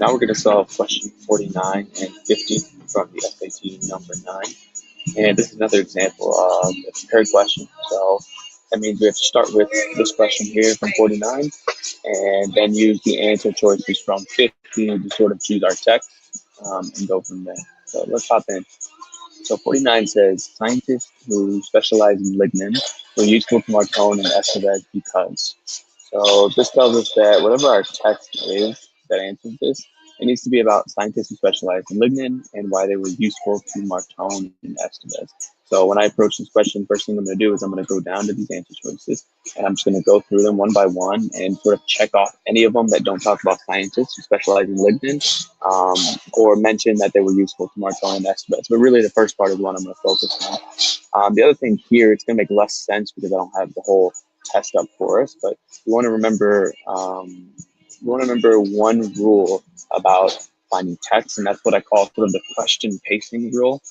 Now we're going to solve question 49 and 50 from the SAT number 9. And this is another example of a paired question. So that means we have to start with this question here from 49 and then use the answer choices from 50 to sort of choose our text and go from there. So let's hop in. So 49 says, scientists who specialize in lignin were useful to Martone and Estevez because. So this tells us that whatever our text is that answers this, it needs to be about scientists who specialize in lignin and why they were useful to Martone and Estevez. So when I approach this question, first thing I'm going to do is I'm going to go down to these answer choices, and I'm just going to go through them one by one and sort of check off any of them that don't talk about scientists who specialize in lignin or mention that they were useful to Martone and Estevez. But really the first part is what I'm going to focus on. The other thing here, it's going to make less sense because I don't have the whole test up for us, but we want to remember one rule about finding text, and that's what I call sort of the question pacing rule.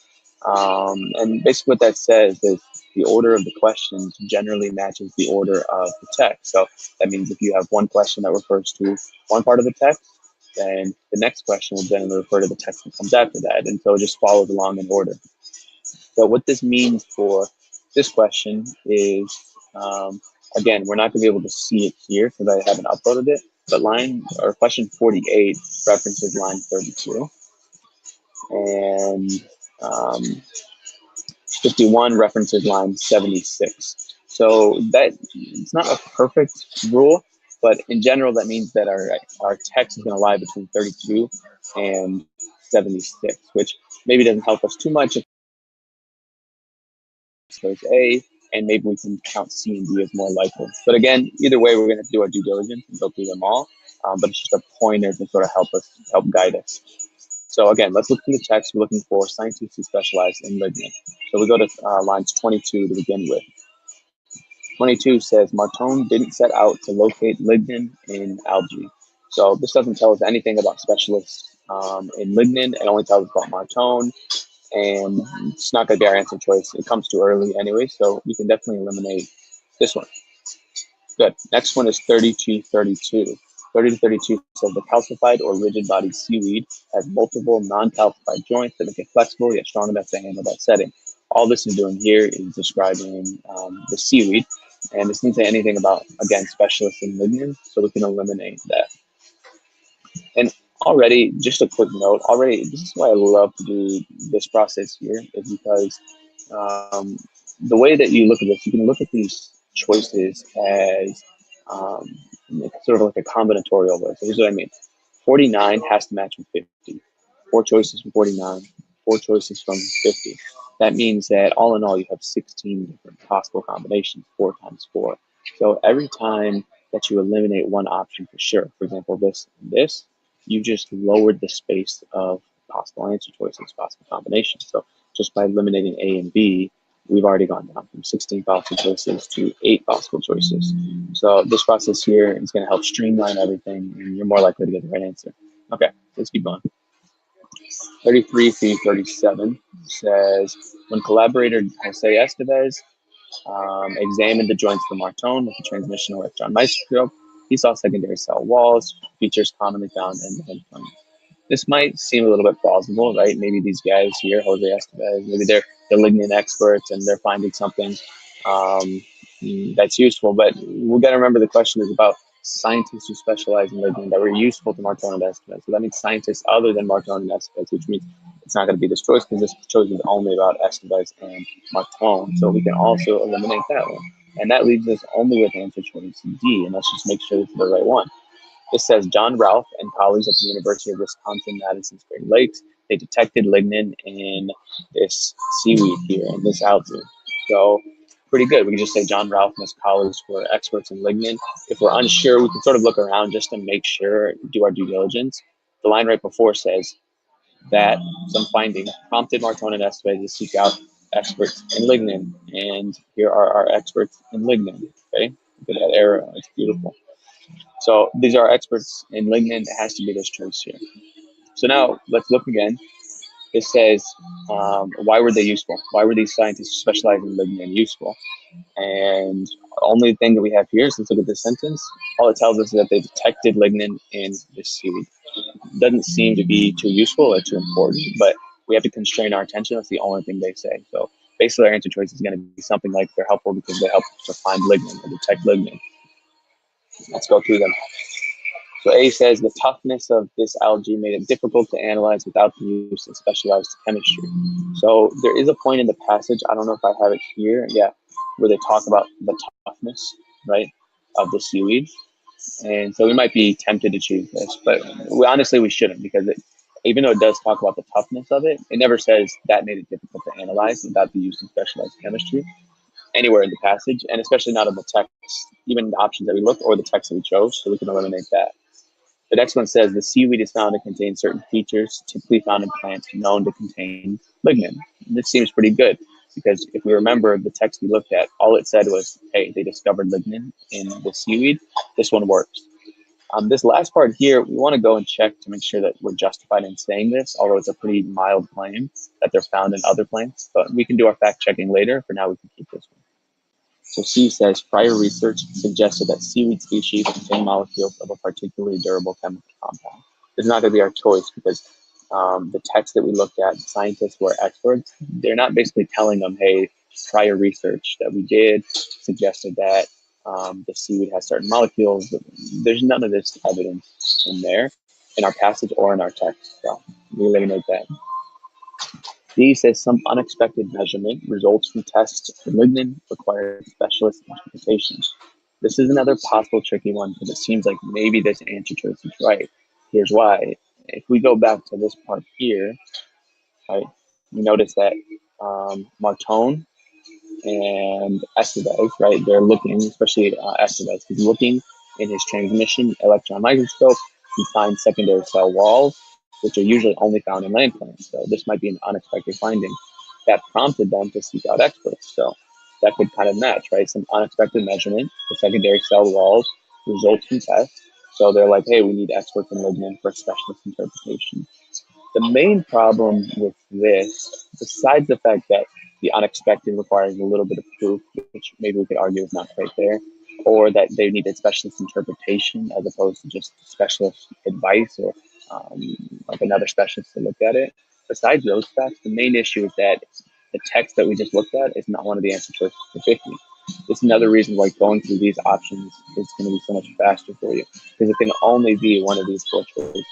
And basically what that says is the order of the questions generally matches the order of the text. So that means if you have one question that refers to one part of the text, then the next question will generally refer to the text that comes after that. And so it just follows along in order. So what this means for this question is, again, we're not going to be able to see it here because I haven't uploaded it, but question 48 references line 32. And 51 references line 76. So that it's not a perfect rule, but in general, that means that our text is going to lie between 32 and 76, which maybe doesn't help us too much if it's A, and maybe we can count C and D as more likely. But again, either way, we're going to do our due diligence and go through them all. But it's just a pointer to sort of help guide us. So again, let's look through the text. We're looking for scientists who specialize in lignin. So we go to lines 22 to begin with. 22 says, Martone didn't set out to locate lignin in algae. So this doesn't tell us anything about specialists in lignin. It only tells us about Martone. And it's not going to be our answer choice. It comes too early anyway, so we can definitely eliminate this one. Good. Next one is 30-32. 30-32 says the calcified or rigid-bodied seaweed has multiple non-calcified joints that make it flexible yet strong enough to handle that setting. All this is doing here is describing the seaweed, and this didn't say anything about, again, specialists in lignin, so we can eliminate that. And already, just a quick note, this is why I love to do this process here, is because the way that you look at this, you can look at these choices as sort of like a combinatorial way. So here's what I mean. 49 has to match with 50. 4 choices from 49, 4 choices from 50. That means that all in all, you have 16 different possible combinations, 4 times 4. So every time that you eliminate one option for sure, for example, this and this, you just lowered the space of possible answer choices, possible combinations. So just by eliminating A and B, we've already gone down from 16 possible choices to 8 possible choices. So this process here is going to help streamline everything, and you're more likely to get the right answer. Okay, let's keep going. 33-37 says, when collaborator Jose Estevez examined the joints for Martone with a transmission electron microscope, he saw secondary cell walls, features commonly found in the headphone. This might seem a little bit plausible, right? Maybe these guys here, Jose Estevez, maybe they're the lignin experts and they're finding something that's useful. But we got to remember the question is about scientists who specialize in lignin that were useful to Martone and Estevez. So that means scientists other than Martone and Estevez, which means it's not going to be this choice because this choice is only about Estevez and Martone. So we can also eliminate that one. And that leaves us only with answer choice D. And let's just make sure it's the right one. This says John Ralph and colleagues at the University of Wisconsin-Madison Spring Lakes, they detected lignin in this seaweed here, in this algae. So pretty good. We can just say John Ralph and his colleagues were experts in lignin. If we're unsure, we can sort of look around just to make sure, do our due diligence. The line right before says that some findings prompted Martone and Estevez to seek out experts in lignin. And here are our experts in lignin. Okay, look at that arrow. It's beautiful. So these are experts in lignin. It has to be this choice here. So now let's look again. It says, why were they useful? Why were these scientists specializing in lignin useful? And the only thing that we have here is, let's look at this sentence. All it tells us is that they detected lignin in this seaweed. doesn't seem to be too useful or too important, but we have to constrain our attention. That's the only thing they say. So basically our answer choice is going to be something like they're helpful because they help to find lignin or detect lignin. Let's go through them. So A says the toughness of this algae made it difficult to analyze without the use of specialized chemistry. So there is a point in the passage, I don't know if I have it here, yeah, where they talk about the toughness, right, of the seaweed. And so we might be tempted to choose this, but honestly we shouldn't, because even though it does talk about the toughness of it, it never says that made it difficult to analyze without the use of specialized chemistry anywhere in the passage, and especially not in the text, even the options that we looked or the text that we chose, so we can eliminate that. The next one says the seaweed is found to contain certain features typically found in plants known to contain lignin. This seems pretty good because if we remember the text we looked at, all it said was, hey, they discovered lignin in the seaweed. This one works. This last part here, we want to go and check to make sure that we're justified in saying this, although it's a pretty mild claim that they're found in other plants. But we can do our fact checking later. For now, we can keep this one. So C says, prior research suggested that seaweed species contain molecules of a particularly durable chemical compound. This is not going to be our choice because the text that we looked at, scientists who are experts, they're not basically telling them, hey, prior research that we did suggested that the seaweed has certain molecules. There's none of this evidence in there, in our passage or in our text. So we eliminate that. D says some unexpected measurement results from tests for lignin requires specialist interpretation. This is another possible tricky one because it seems like maybe this answer choice is right. Here's why. If we go back to this part here, right, we notice that Martone and Estevez, right, they're looking, especially Estevez, he's looking in his transmission electron microscope to find secondary cell walls, which are usually only found in land plants. So this might be an unexpected finding that prompted them to seek out experts. So that could kind of match, right? Some unexpected measurement, the secondary cell walls, results from tests. So they're like, hey, we need experts in lignin for specialist interpretation. The main problem with this, besides the fact that the unexpected requires a little bit of proof, which maybe we could argue is not quite there, or that they needed specialist interpretation as opposed to just specialist advice or like another specialist to look at it. Besides those facts, the main issue is that the text that we just looked at is not one of the answer choices for 50. This is another reason why going through these options is going to be so much faster for you, because it can only be one of these four choices.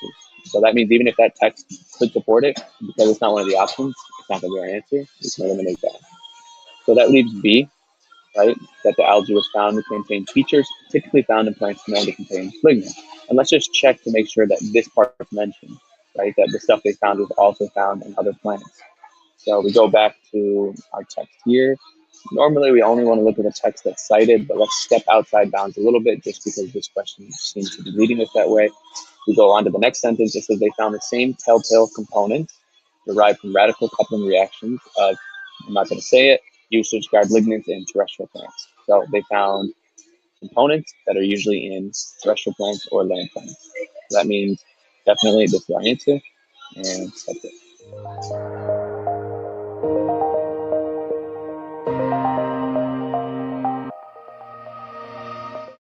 So that means even if that text could support it, because it's not one of the options, it's not going to be our answer. We can eliminate that. So that leaves B, right? That the algae was found to contain features typically found in plants known to contain lignin. And let's just check to make sure that this part is mentioned, right? That the stuff they found was also found in other plants. So we go back to our text here. Normally, we only want to look at the text that's cited, but let's step outside bounds a little bit just because this question seems to be leading us that way. We go on to the next sentence. It says they found the same telltale components derived from radical coupling reactions of, I'm not going to say it, used to describe lignins in terrestrial plants. So they found components that are usually in terrestrial plants or land plants. So that means definitely this is our answer, and that's it.